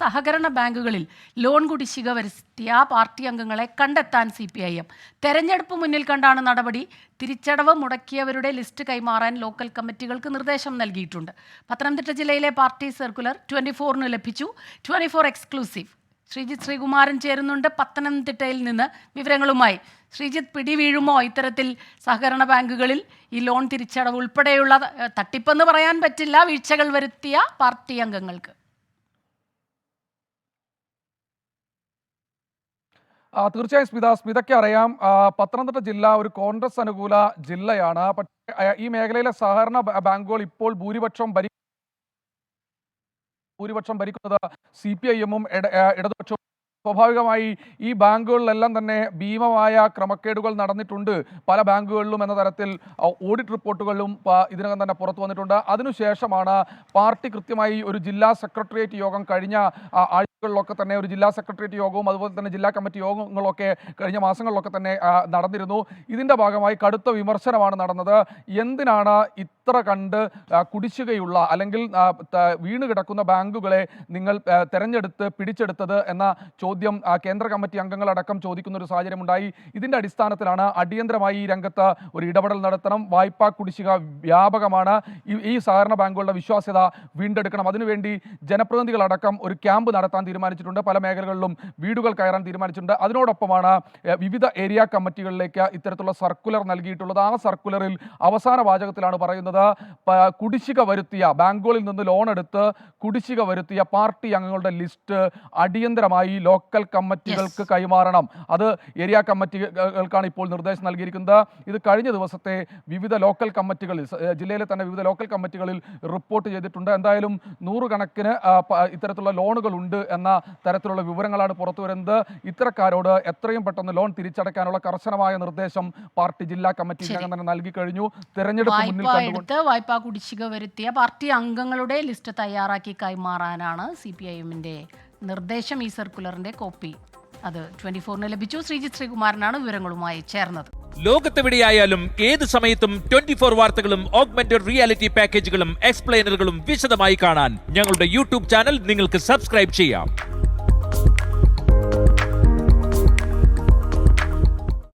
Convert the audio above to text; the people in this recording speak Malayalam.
സഹകരണ ബാങ്കുകളിൽ ലോൺ കുടിശ്ശിക വരുത്തിയ പാർട്ടി അംഗങ്ങളെ കണ്ടെത്താൻ CPIM. തെരഞ്ഞെടുപ്പ് മുന്നിൽ കണ്ടാണ് നടപടി. തിരിച്ചടവ് മുടക്കിയവരുടെ ലിസ്റ്റ് കൈമാറാൻ ലോക്കൽ കമ്മിറ്റികൾക്ക് നിർദ്ദേശം നൽകിയിട്ടുണ്ട്. പത്തനംതിട്ട ജില്ലയിലെ പാർട്ടി സർക്കുലർ 24-ന് ലഭിച്ചു. 24 എക്സ്ക്ലൂസീവ്. ശ്രീജിത്ത് ശ്രീകുമാരൻ ചേരുന്നുണ്ട് പത്തനംതിട്ടയിൽ നിന്ന് വിവരങ്ങളുമായി. ശ്രീജിത്ത്, പിടിവീഴുമോ ഇത്തരത്തിൽ സഹകരണ ബാങ്കുകളിൽ ഈ ലോൺ തിരിച്ചടവ് ഉൾപ്പെടെയുള്ള തട്ടിപ്പെന്ന് പറയാൻ പറ്റില്ല വീഴ്ചകൾ വരുത്തിയ പാർട്ടി അംഗങ്ങൾക്ക്? തീർച്ചയായും സ്മിതയ്ക്ക് അറിയാം, പത്തനംതിട്ട ജില്ല ഒരു കോൺഗ്രസ് അനുകൂല ജില്ലയാണ്. പക്ഷേ ഈ മേഖലയിലെ സഹകരണ ബാങ്കുകൾ ഇപ്പോൾ ഭൂരിപക്ഷം ഭരിക്കുന്നത് CPIM-ഉം ഇടതുപക്ഷവും. സ്വാഭാവികമായി ഈ ബാങ്കുകളിലെല്ലാം തന്നെ ഭീമമായ ക്രമക്കേടുകൾ നടന്നിട്ടുണ്ട്. പല ബാങ്കുകളിലും എന്ന തരത്തിൽ ഓഡിറ്റ് റിപ്പോർട്ടുകളും ഇതിനകം തന്നെ പുറത്തു വന്നിട്ടുണ്ട്. അതിനുശേഷമാണ് പാർട്ടി കൃത്യമായി ഒരു ജില്ലാ സെക്രട്ടേറിയറ്റ് യോഗം കഴിഞ്ഞ ആഴ്ചകളിലൊക്കെ തന്നെ ഒരു ജില്ലാ സെക്രട്ടേറിയറ്റ് യോഗവും അതുപോലെ തന്നെ ജില്ലാ കമ്മിറ്റി യോഗങ്ങളൊക്കെ കഴിഞ്ഞ മാസങ്ങളിലൊക്കെ തന്നെ നടന്നിരുന്നു. ഇതിൻ്റെ ഭാഗമായി കടുത്ത വിമർശനമാണ് നടന്നത്. എന്തിനാണ് ഇത്ര കണ്ട് കുടിശ്ശികയുള്ള അല്ലെങ്കിൽ വീണ് കിടക്കുന്ന ബാങ്കുകളെ നിങ്ങൾ തെരഞ്ഞെടുത്ത് പിടിച്ചെടുത്തത് എന്ന ചോദ്യം കേന്ദ്ര കമ്മിറ്റി അംഗങ്ങളടക്കം ചോദിക്കുന്ന ഒരു സാഹചര്യമുണ്ടായി. ഇതിൻ്റെ അടിസ്ഥാനത്തിലാണ് അടിയന്തരമായി ഈ രംഗത്ത് ഒരു ഇടപെടൽ നടത്തണം. വായ്പാ കുടിശ്ശിക വ്യാപകമാണ്. ഈ സഹകരണ ബാങ്കുകളുടെ വിശ്വാസ്യത വീണ്ടെടുക്കണം. അതിനുവേണ്ടി ജനപ്രതിനിധികളടക്കം ഒരു ക്യാമ്പ് നടത്താൻ തീരുമാനിച്ചിട്ടുണ്ട്. പല മേഖലകളിലും വീടുകൾ കയറാൻ തീരുമാനിച്ചിട്ടുണ്ട്. അതിനോടൊപ്പമാണ് വിവിധ ഏരിയ കമ്മിറ്റികളിലേക്ക് ഇത്തരത്തിലുള്ള സർക്കുലർ നൽകിയിട്ടുള്ളത്. ആ സർക്കുലറിൽ അവസാന വാചകത്തിലാണ് പറയുന്നത്, കുടിശ്ശിക വരുത്തിയ ബാങ്കുകളിൽ നിന്ന് ലോൺ എടുത്ത് കുടിശ്ശിക വരുത്തിയ പാർട്ടി അംഗങ്ങളുടെ ലിസ്റ്റ് അടിയന്തരമായി ലോക്കൽ കമ്മിറ്റികൾക്ക് കൈമാറണം. അത് ഏരിയ കമ്മിറ്റികൾക്കാണ് ഇപ്പോൾ നിർദ്ദേശം നൽകിയിരിക്കുന്നത്. ഇത് കഴിഞ്ഞ ദിവസത്തെ വിവിധ ലോക്കൽ കമ്മിറ്റികളിൽ, ജില്ലയിലെ തന്നെ വിവിധ ലോക്കൽ കമ്മിറ്റികളിൽ റിപ്പോർട്ട് ചെയ്തിട്ടുണ്ട്. എന്തായാലും 100 കണക്കിന് ഇത്തരത്തിലുള്ള ലോണുകൾ ഉണ്ട് എന്ന തരത്തിലുള്ള വിവരങ്ങളാണ് പുറത്തു വരുന്നത്. ഇത്തരക്കാരോട് എത്രയും പെട്ടെന്ന് ലോൺ തിരിച്ചടയ്ക്കാനുള്ള കർശനമായ നിർദ്ദേശം പാർട്ടി ജില്ലാ കമ്മിറ്റി തന്നെ നൽകി കഴിഞ്ഞു. തെരഞ്ഞെടുപ്പ് മുന്നിൽ കണ്ടുകൊണ്ട് വായ്പാ കുടിശ്ശിക വരുത്തിയ പാർട്ടി അംഗങ്ങളുടെ ലിസ്റ്റ് തയ്യാറാക്കി കൈമാറാനാണ് CPIM-ന്റെ നിർദ്ദേശം. ഈ സർക്കുലറിന്റെ കോപ്പി അത് 24-ന് ലഭിച്ചു. ശ്രീജിത്ത് ശ്രീകുമാരനാണ് വിവരങ്ങളുമായി ചേർന്നത്. ലോകത്തെവിടെയായാലും ഏത് സമയത്തും 24 വാർത്തകളും ഓഗ്മെന്റഡ് റിയാലിറ്റി പാക്കേജുകളും എക്സ്പ്ലെയിനറുകളും വിശദമായി കാണാൻ ഞങ്ങളുടെ YouTube ചാനൽ നിങ്ങൾക്ക് സബ്സ്ക്രൈബ് ചെയ്യാം.